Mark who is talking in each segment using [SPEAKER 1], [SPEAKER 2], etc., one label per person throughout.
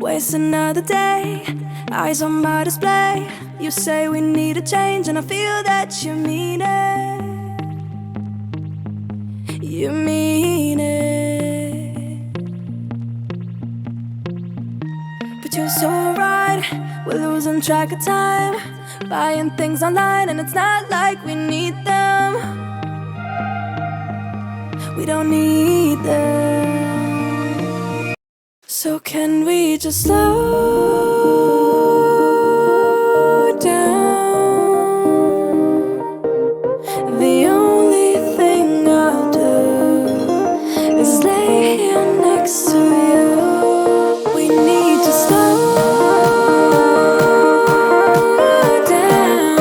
[SPEAKER 1] Waste another day, eyes on my display. You say we need a change, and I feel that you mean it. You mean it. But you're so right, we're losing track of time, buying things online, and it's not like we need them. We don't need them. So can we just slow down? The only thing I'll do is lay here next to you. We need to slow down.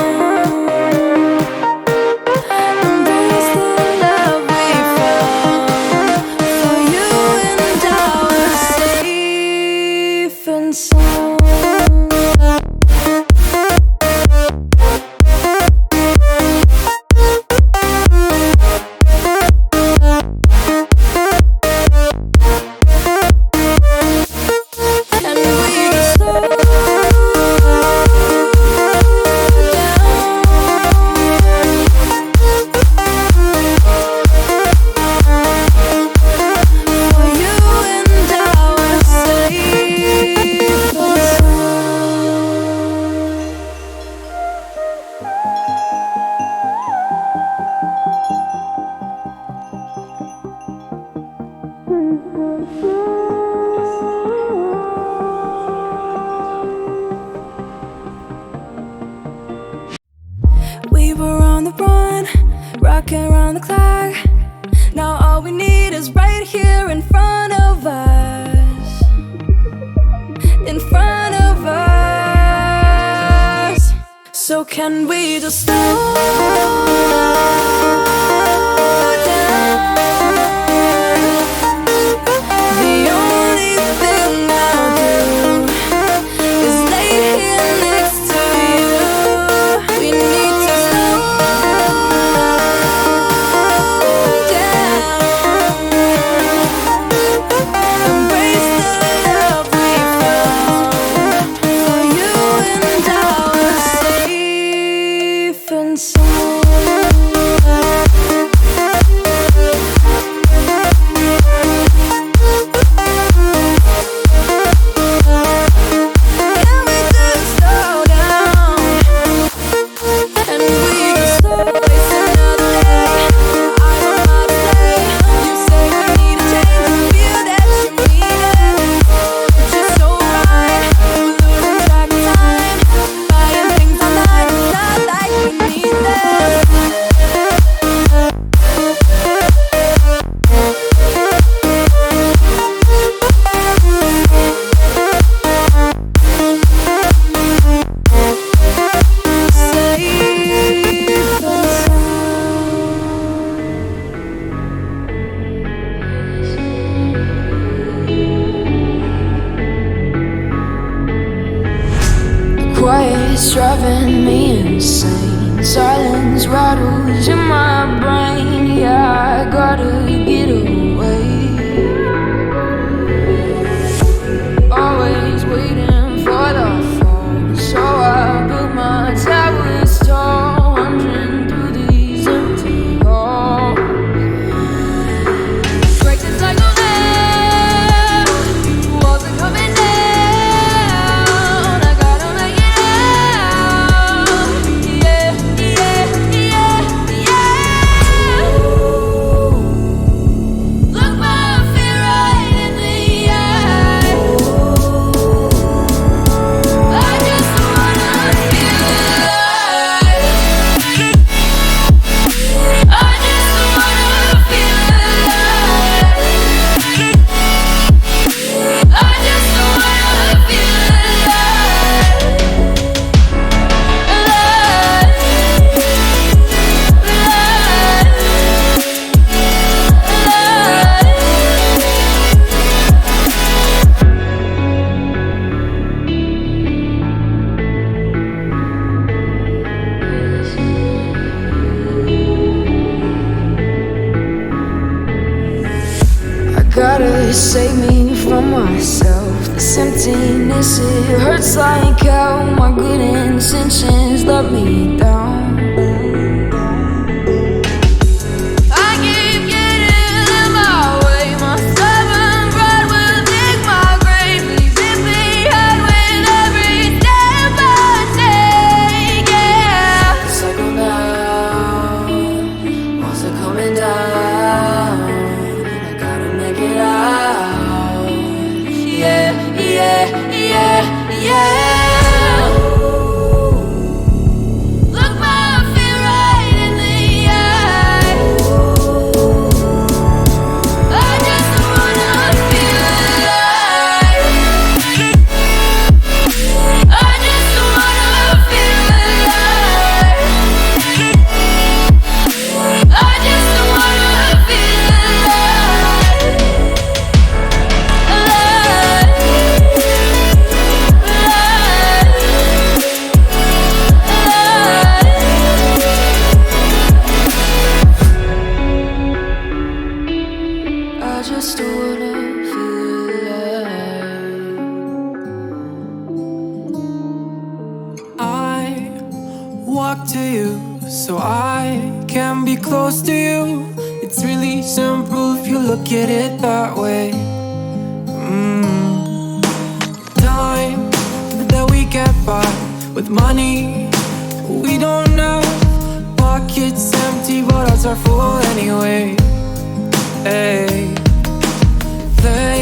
[SPEAKER 1] Embrace the love we found. For you and I were safe and sound. We were on the run, rocking around the clock. Now all we need is right here in front of us. In front of us. So can we just slow down? The only thing I'll do is lay here next to you. We need to slow down. Embrace the love we found. For you and I were safe and sound. Can we just slow down? And we just slow waste another day. Eyes on my display. You say we need a change, and feel that you mean it. But you're so right, we're losing track of time, buying things online, it's not like we need them.
[SPEAKER 2] Quiet's driving me insane. Silence rattles in my brain. Yeah, I gotta get away. Always waiting for the fall, so I built my towers tall, wandering through these empty halls. Break the cycle now, walls are coming down. I gotta make it out. Yeah, yeah, yeah, yeah. miss it. Hurts like how my good intentions let me down. I keep getting in my way. My stubborn pride will dig my grave. Leave it behind with every step I take. Yeah, cycle down, walls are coming down. I gotta make it out. Yeah, yeah, yeah, yeah. Look my fear right in the eye. I just wanna feel alive. I just wanna feel alive. I just wanna feel alive. I just wanna feel alive.
[SPEAKER 3] I walk to you so I can be close to you. It's really simple if you look at it that way. Time that we get by with money we don't know. Pockets empty but hearts are full anyway. Hey, there